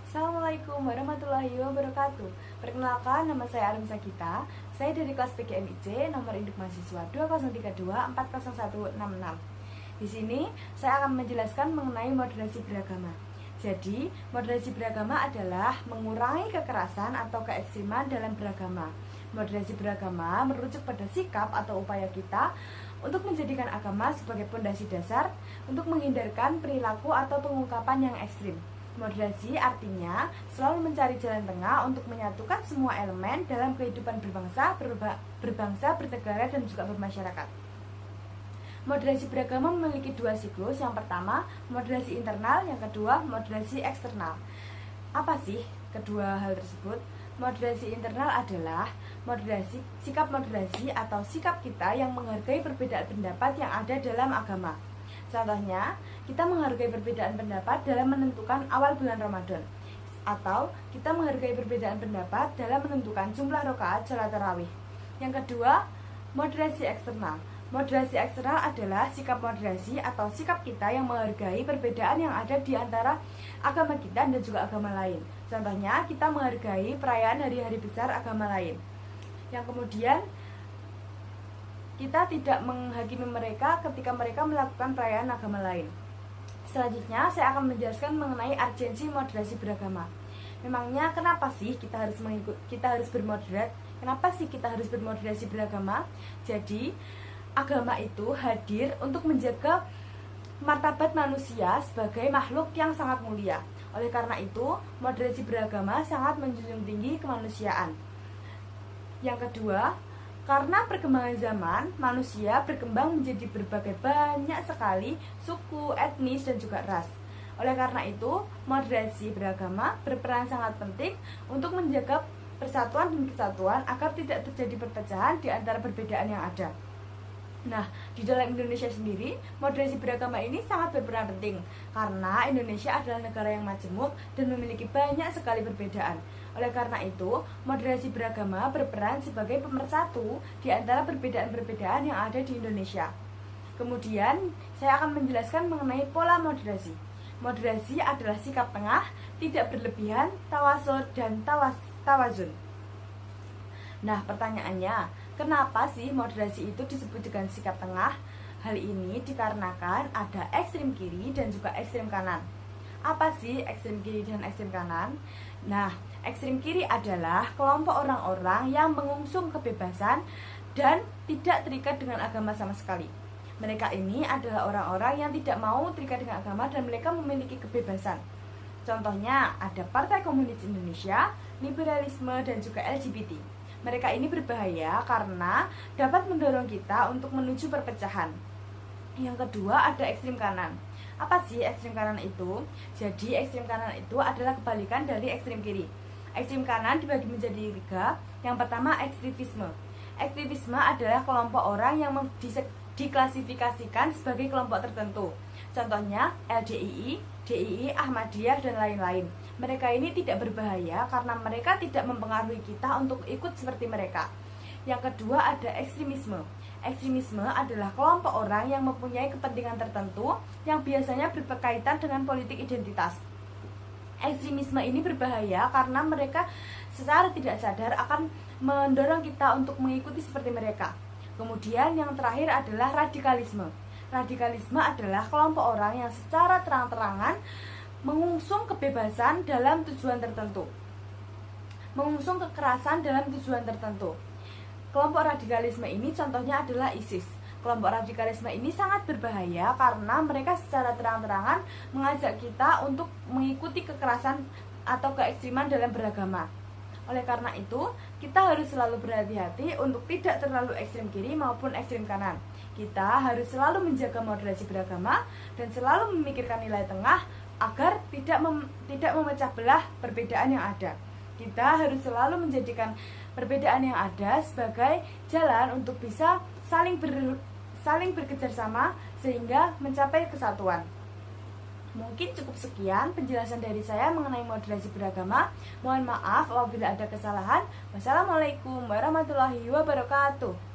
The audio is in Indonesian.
Assalamualaikum warahmatullahi wabarakatuh. Perkenalkan, nama saya Arum Sakita. Saya dari kelas PGMIC, nomor induk mahasiswa 2032400166. Di sini saya akan menjelaskan mengenai moderasi beragama. Jadi, moderasi beragama adalah mengurangi kekerasan atau keekstriman dalam beragama. Moderasi beragama merujuk pada sikap atau upaya kita untuk menjadikan agama sebagai pondasi dasar untuk menghindarkan perilaku atau pengungkapan yang ekstrim. Moderasi artinya selalu mencari jalan tengah untuk menyatukan semua elemen dalam kehidupan berbangsa, bernegara, dan juga bermasyarakat. Moderasi beragama memiliki dua siklus. Yang pertama, moderasi internal. Yang kedua, moderasi eksternal. Apa sih kedua hal tersebut? Moderasi internal adalah sikap moderasi atau sikap kita yang menghargai perbedaan pendapat yang ada dalam agama. Contohnya, kita menghargai perbedaan pendapat dalam menentukan awal bulan Ramadan, atau kita menghargai perbedaan pendapat dalam menentukan jumlah rakaat salat tarawih. Yang kedua, moderasi eksternal. Moderasi eksternal adalah sikap moderasi atau sikap kita yang menghargai perbedaan yang ada di antara agama kita dan juga agama lain. Contohnya, kita menghargai perayaan hari-hari besar agama lain. Yang kemudian, kita tidak menghakimi mereka ketika mereka melakukan perayaan agama lain. Selanjutnya, saya akan menjelaskan mengenai urgensi moderasi beragama. Memangnya kenapa sih kita harus bermoderat? Kenapa sih kita harus bermoderasi beragama? Jadi, agama itu hadir untuk menjaga martabat manusia sebagai makhluk yang sangat mulia. Oleh karena itu, moderasi beragama sangat menjunjung tinggi kemanusiaan. Yang kedua, karena perkembangan zaman, manusia berkembang menjadi berbagai banyak sekali suku, etnis, dan juga ras. Oleh karena itu, moderasi beragama berperan sangat penting untuk menjaga persatuan dan kesatuan agar tidak terjadi perpecahan di antara perbedaan yang ada. Nah, di dalam Indonesia sendiri, moderasi beragama ini sangat berperan penting karena Indonesia adalah negara yang majemuk dan memiliki banyak sekali perbedaan. Oleh karena itu, moderasi beragama berperan sebagai pemersatu di antara perbedaan-perbedaan yang ada di Indonesia. Kemudian, saya akan menjelaskan mengenai pola moderasi. Moderasi adalah sikap tengah, tidak berlebihan, tawasud, dan tawazun. Nah, pertanyaannya, kenapa sih moderasi itu disebut dengan sikap tengah? Hal ini dikarenakan ada ekstrem kiri dan juga ekstrem kanan. Apa sih ekstrem kiri dan ekstrem kanan? Nah, ekstrem kiri adalah kelompok orang-orang yang mengusung kebebasan dan tidak terikat dengan agama sama sekali. Mereka ini adalah orang-orang yang tidak mau terikat dengan agama dan mereka memiliki kebebasan. Contohnya ada Partai Komunis Indonesia, liberalisme, dan juga LGBT. Mereka ini berbahaya karena dapat mendorong kita untuk menuju perpecahan. Yang kedua ada ekstrem kanan. Apa sih ekstrem kanan itu? Jadi ekstrem kanan itu adalah kebalikan dari ekstrem kiri. Ekstrem kanan dibagi menjadi tiga. Yang pertama ekstremisme. Ekstremisme adalah kelompok orang yang diklasifikasikan sebagai kelompok tertentu. Contohnya LDII, DII, Ahmadiyah, dan lain-lain. Mereka ini tidak berbahaya karena mereka tidak mempengaruhi kita untuk ikut seperti mereka. Yang kedua ada ekstremisme. Ekstremisme adalah kelompok orang yang mempunyai kepentingan tertentu yang biasanya berkaitan dengan politik identitas. Ekstremisme ini berbahaya karena mereka secara tidak sadar akan mendorong kita untuk mengikuti seperti mereka. Kemudian yang terakhir adalah radikalisme. Radikalisme adalah kelompok orang yang secara terang-terangan mengusung kebebasan dalam tujuan tertentu, mengusung kekerasan dalam tujuan tertentu. Kelompok radikalisme ini contohnya adalah ISIS. Kelompok radikalisme ini sangat berbahaya karena mereka secara terang-terangan mengajak kita untuk mengikuti kekerasan atau keekstriman dalam beragama. Oleh karena itu, kita harus selalu berhati-hati untuk tidak terlalu ekstrem kiri maupun ekstrem kanan. Kita harus selalu menjaga moderasi beragama dan selalu memikirkan nilai tengah agar tidak memecah belah perbedaan yang ada. Kita harus selalu menjadikan perbedaan yang ada sebagai jalan untuk bisa saling bekerja sama sehingga mencapai kesatuan. Mungkin cukup sekian penjelasan dari saya mengenai moderasi beragama. Mohon maaf apabila ada kesalahan. Wassalamualaikum warahmatullahi wabarakatuh.